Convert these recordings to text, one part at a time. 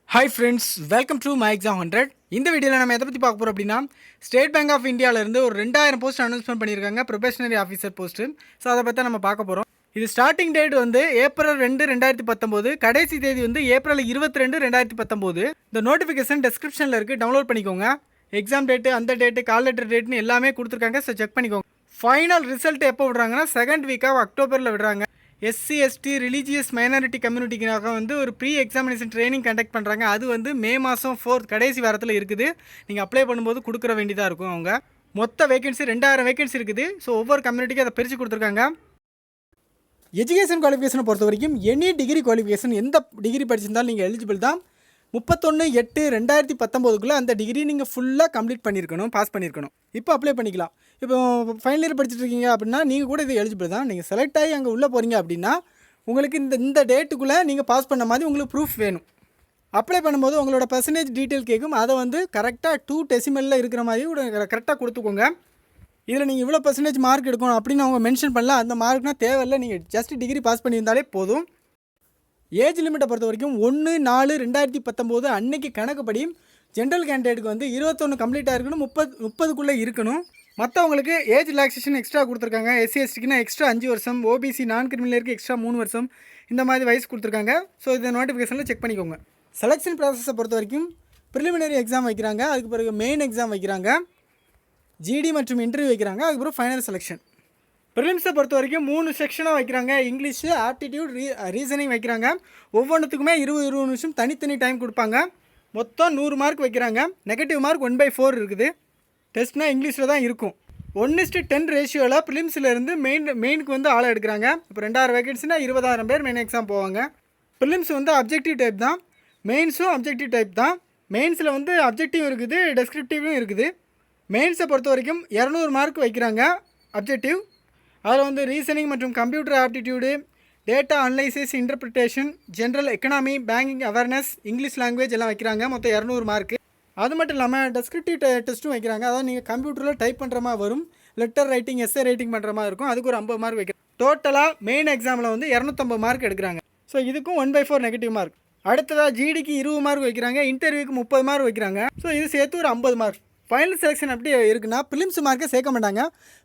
Hi friends, welcome to my exam 100. இந்த வீடியோவில் நம்ம எதை பற்றி பார்க்க போகிறோம் அப்படின்னா, ஸ்டேட் பேங்க் ஆஃப் இந்தியாவிலேருந்து ஒரு 2000 போஸ்ட் அனௌன்ஸ்மெண்ட் பண்ணியிருக்காங்க, ப்ரொபேஷனரி ஆஃபீஸர் போஸ்ட்டு. ஸோ அதை பற்றி நம்ம பார்க்க போகிறோம். இது ஸ்டார்டிங் டேட் வந்து ஏப்ரல் 2, 2019, கடைசி தேதி வந்து ஏப்ரல் 22, 2019. இந்த நோட்டிஃபிகேஷன் டெஸ்கிரிப்ஷனில் இருக்குது, டவுன்லோட் பண்ணிக்கோங்க. எக்ஸாம் டேட்டு, அந்த டேட்டு, கால் லெட்டர் டேட்னு எல்லாமே கொடுத்துருக்காங்க. ஸோ செக் பண்ணிக்கோங்க. ஃபைனல் ரிசல்ட் எப்போ விடுறாங்கன்னா செகண்ட் வீக் ஆஃப் அக்டோபரில் விடுறாங்க. எஸ்சி எஸ்டி ரிலீஜியஸ் மைனாரிட்டி கம்யூனிட்டிக்காக வந்து ஒரு ப்ரீ எக்ஸாமினேஷன் ட்ரைனிங் கண்டக்ட் பண்ணுறாங்க. அது வந்து மே மாதம் 4 கடைசி வாரத்தில் இருக்குது. நீங்கள் அப்ளை பண்ணும்போது கொடுக்குற வேண்டியதாக இருக்கும். அவங்க மொத்த வேகன்சி 2000 வேகன்சி இருக்குது. ஸோ ஒவ்வொரு கம்யூனிட்டிக்கும் அதை பிரித்து கொடுத்துருக்காங்க. எஜுகேஷன் குவாலிஃபிகேஷனை பொறுத்த வரைக்கும் எனி டிகிரி குவாலிஃபிகேஷன், எந்த டிகிரி படிச்சிருந்தாலும் நீங்கள் எலிஜிபிள் தான். 31/8/2019 அந்த டிகிரி நீங்கள் ஃபுல்லாக கம்ப்ளீட் பண்ணியிருக்கணும், பாஸ் பண்ணியிருக்கணும். இப்போ அப்ளை பண்ணிக்கலாம். இப்போ ஃபைனல் இயர் படிச்சுட்டு இருக்கீங்க அப்படின்னா நீங்கள் கூட இது எலிஜிபிள் தான். நீங்கள் செலக்ட் ஆகி அங்கே உள்ளே போகிறீங்க அப்படின்னா உங்களுக்கு இந்த டேட்டுக்குள்ளே நீங்கள் பாஸ் பண்ண மாதிரி உங்களுக்கு ப்ரூஃப் வேணும். அப்ளை பண்ணும்போது உங்களோட பர்சன்டேஜ் டீட்டெயில் கேட்கும். அதை வந்து கரெக்டாக 2 டெசிமலில் இருக்கிற மாதிரி கரெக்டாக கொடுத்துக்கோங்க. இதில் நீங்கள் இவ்வளோ பர்சன்டேஜ் மார்க் எடுக்கணும் அப்படின்னு அவங்க மென்ஷன் பண்ணல. அந்த மார்க்னால் தேவையில்லை, நீங்கள் ஜஸ்ட் டிகிரி பாஸ் பண்ணியிருந்தாலே போதும். ஏஜ் லிமிட்டை பொறுத்த வரைக்கும் 1/4/2019 அன்னைக்கு கணக்குப்படி ஜென்ரல் கேண்டிடேட்டுக்கு வந்து 21 கம்ப்ளீட்டாக இருக்கணும், 30க்குள்ளே இருக்கணும். மற்றவங்களுக்கு ஏஜ் ரிலாக்ஸேஷன் எக்ஸ்ட்ரா கொடுத்துருக்காங்க. எஸ்சி எஸ்டிக்குன்னா எக்ஸ்ட்ரா 5 வருஷம், ஓபிசி நான் கிரிமினலுக்கு எக்ஸ்ட்ரா 3 வருஷம், இந்த மாதிரி வயசு கொடுத்துருக்காங்க. ஸோ இந்த நோட்டிஃபிகேஷனில் செக் பண்ணிக்கோங்க. செலெக்ஷன் ப்ராசஸை பொறுத்த வரைக்கும் ப்ரிலிமினரி எக்ஸாம் வைக்கிறாங்க, அதுக்கு பிறகு மெயின் எக்ஸாம் வைக்கிறாங்க, ஜிடி மற்றும் இன்டர்வியூ வைக்கிறாங்க, அதுக்கப்புறம் ஃபைனல் செலெக்ஷன். ப்ரிலிம்ஸை பொறுத்த வரைக்கும் 3 செக்ஷனாக வைக்கிறாங்க. இங்கிலீஷு, ஆப்டிடியூட், ரீசனிங் வைக்கிறாங்க. ஒவ்வொன்றுத்துக்குமே 20 நிமிஷம் தனித்தனி டைம் கொடுப்பாங்க. மொத்தம் 100 மார்க் வைக்கிறாங்க. நெகட்டிவ் மார்க் 1/4 இருக்குது. டெஸ்ட்னால் இங்கிலீஷில் தான் இருக்கும். 1:10 ரேஷியோவில் ப்ரிலிம்ஸில் மெயினுக்கு வந்து ஆளை எடுக்கிறாங்க. இப்போ 2000 வேகன்சினா 20,000 பேர் மெயின் எக்ஸாம் போவாங்க. ப்ரிலிம்ஸ் வந்து அப்ஜெக்டிவ் டைப் தான், மெயின்ஸும் அப்ஜெக்டிவ் டைப் தான். மெயின்ஸில் வந்து அப்ஜெக்டிவ் இருக்குது, டெஸ்கிரிப்டிவும் இருக்குது. மெயின்ஸை பொறுத்த வரைக்கும் 200 மார்க் வைக்கிறாங்க அப்ஜெக்டிவ். அதில் வந்து ரீசனிங் மற்றும் computer aptitude, data analysis, interpretation, general economy, banking awareness, English language எல்லாம் வைக்கிறாங்க. மொத்தம் 200 மார்க்கு. அது மட்டும் இல்லாமல் டெஸ்கிரிப்டிவ் டெஸ்ட்டும் வைக்கிறாங்க. அதாவது நீங்கள் கம்ப்யூட்டரில் டைப் பண்ணுற மாதிரி வரும், லெட்டர் ரைட்டிங், எஸ்ஏ ரைட்டிங் பண்ணுற மாதிரி இருக்கும். அதுக்கு ஒரு 50 மார்க் வைக்கிறாங்க. டோட்டலாக மெயின் எக்ஸாமில் வந்து 250 மார்க் எடுக்கிறாங்க. ஸோ இதுக்கும் 1/4 நெகட்டிவ் மார்க். அடுத்ததாக ஜிடிக்கு 20 மார்க் வைக்கிறாங்க, இன்டர்வியூக்கு 30 மார்க் வைக்கிறாங்க. ஸோ இது சேர்த்து ஒரு 50 மார்க். ஃபைனல் செலெக்ஷன் எப்படி இருக்குன்னா, ப்ரிலிம்ஸ் மார்க்கை சேர்க்க மாட்டாங்க.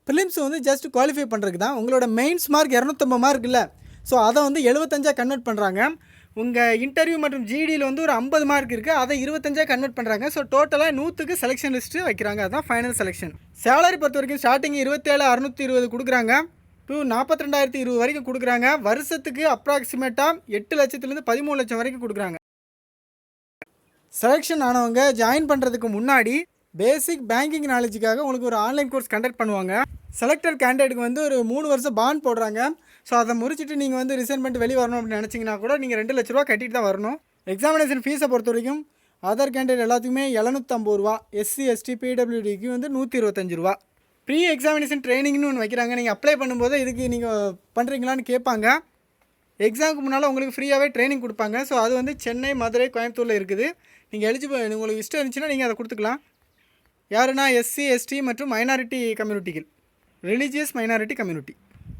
ப்ரிலிம்ஸ் வந்து ஜஸ்ட் குவாலிஃபை பண்ணுறதுக்கு தான். உங்களோட மெயின்ஸ் மார்க் 250 மார்க் இல்லை, ஸோ அதை வந்து 75 கன்வெர்ட் பண்ணுறாங்க. உங்கள் இன்டர்வியூ மற்றும் ஜிடியில் வந்து ஒரு 50 மார்க் இருக்குது, அதை 25 கன்வெர்ட் பண்ணுறாங்க. ஸோ டோட்டலாக 100க்கு செலெக்ஷன் லிஸ்ட்டு வைக்கிறாங்க. அதுதான் ஃபைனல் செலெக்ஷன். சேலரி பொறுத்த வரைக்கும் ஸ்டார்டிங் 27,620 கொடுக்குறாங்க, டூ 42,020 வரைக்கும் கொடுக்குறாங்க. வருஷத்துக்கு அப்ராக்சிமேட்டாக 8 லட்சத்துலேருந்து 13 லட்சம் வரைக்கும் கொடுக்குறாங்க. செலெக்ஷன் ஆனவங்க ஜாயின் பண்ணுறதுக்கு முன்னாடி பேசிக் பேங்கிங் நாலேஜுக்காக உங்களுக்கு ஒரு ஆன்லைன் கோர்ஸ் கண்டக்ட் பண்ணுவாங்க. செலக்டட் கேண்டிடேட்டுக்கு வந்து ஒரு 3 வருஷம் பாண்ட் போடுறாங்க. ஸோ அதை முடிச்சுட்டு நீங்கள் வந்து ரிசைன் பண்ணிட்டு வெளியே வரணும் அப்படின்னு நினச்சிங்கன்னா கூட நீங்கள் 2 லட்ச ரூபா கட்டிட்டு தான் வரணும். எக்ஸாமினேஷன் ஃபீஸை பொறுத்த வரைக்கும் அதர் கேண்டிடேட் எல்லாத்துக்குமே 750 ரூபா, எஸ்சி எஸ்டி பிடபிள்யூடிக்கு வந்து 125 ரூபா. ப்ரீ எக்ஸாமினேஷன் ட்ரைனிங்னு ஒன்று வைக்கிறாங்க. நீங்கள் அப்ளை பண்ணும்போது இதுக்கு நீங்கள் பண்ணுறீங்களான்னு கேட்பாங்க. எக்ஸாமுக்கு முன்னால் உங்களுக்கு ஃப்ரீயாகவே ட்ரைனிங் கொடுப்பாங்க. ஸோ அது வந்து சென்னை, மதுரை, கோயம்புத்தூரில் இருக்குது. நீங்கள் எலிஜிபிள், உங்களுக்கு இஷ்டம் இருந்துச்சுன்னா நீங்கள் அதை கொடுத்துக்கலாம். யாருன்னா எஸ்சி எஸ்டி மற்றும் மைனாரிட்டி கம்யூனிட்டிகள், ரிலீஜியஸ் மைனாரிட்டி கம்யூனிட்டி.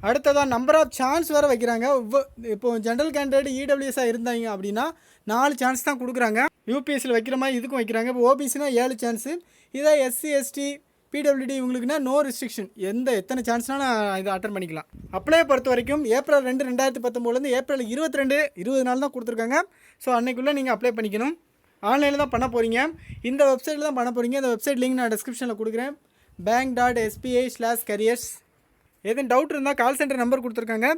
அடுத்ததாக நம்பர் ஆஃப் சான்ஸ் வேறு வைக்கிறாங்க. இப்போது ஜென்ரல் கேண்டிடேட் இடபிள்யூஎஸ்ஸாக இருந்தாங்க அப்படின்னா 4 சான்ஸ் தான் கொடுக்குறாங்க. யூபிஎஸ்சியில் வைக்கிற மாதிரி இதுக்கும் வைக்கிறாங்க. இப்போ ஓபிசினா 7 சான்ஸு. இதே எஸ்சி எஸ்டி பிடபிள்யூடி இவங்களுக்குன்னா நோ ரெஸ்ட்ரிக்ஷன், எத்தனை சான்ஸ்னாலும் இதை அட்டன் பண்ணிக்கலாம். அப்ளை பொறுத்த வரைக்கும் ஏப்ரல் 2, 2019 ஏப்ரல் 22, 20 நாள் தான் கொடுத்துருக்காங்க. ஸோ அன்றைக்குள்ளே நீங்கள் அப்ளை பண்ணிக்கணும். ஆன்லைனில் தான் பண்ண போகிறீங்க, இந்த வெப்சைட்டில் தான் பண்ண போகிறீங்க. இந்த வெப்சைட் லிங்க் நான் டிஸ்கிரிப்ஷனில் கொடுக்குறேன், bank.sbi/careers. எதுவும் டவுட் இருந்தால் கால் சென்டர் நம்பர் கொடுத்துருக்காங்க.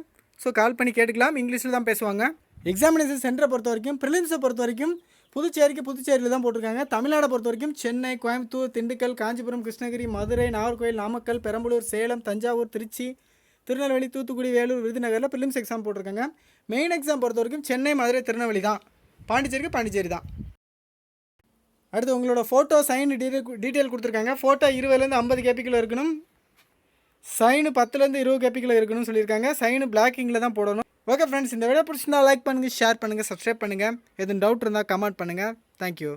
ஸோ கால் பண்ணி கேட்டுக்கலாம். இங்கிலீஷில் தான் பேசுவாங்க. எக்ஸாமினேஷன் சென்டரை பொறுத்த வரைக்கும் ப்ரிலிம்ஸை பொறுத்த வரைக்கும் புதுச்சேரியில் தான் போட்டிருக்காங்க. தமிழ்நாடை பொறுத்த வரைக்கும் சென்னை, கோயம்புத்தூர், திண்டுக்கல், காஞ்சிபுரம், கிருஷ்ணகிரி, மதுரை, நாகர்கோவில், நாமக்கல், பெரம்பலூர், சேலம், தஞ்சாவூர், திருச்சி, திருநெல்வேலி, தூத்துக்குடி, வேலூர், விருதுநகரில் ப்ரிலிம்ஸ் எக்ஸாம் போட்டிருக்காங்க. மெயின் எக்ஸாம் பொறுத்த வரைக்கும் சென்னை, மதுரை, திருநெல்வேலி தான். பாண்டிச்சேரி தான். அடுத்து உங்களோட ஃபோட்டோ சைன் டீட்டெயில் கொடுத்துருக்காங்க. ஃபோட்டோ 20லேருந்து 50 கேபிக்குள்ளே இருக்கணும், சைனு 10லேருந்து 20 கேபிக்குள்ளே இருக்கணும்னு சொல்லியிருக்காங்க. சைனு பிளாக்கிங்கில் தான் போடணும். ஓகே ஃப்ரெண்ட்ஸ், இந்த வீடியோ பிடிச்சிருந்தா லைக் பண்ணுங்கள், ஷேர் பண்ணுங்கள், சப்ஸ்கிரைப் பண்ணுங்கள். எதுவும் டவுட் இருந்தால் கமெண்ட் பண்ணுங்கள். தேங்க்யூ.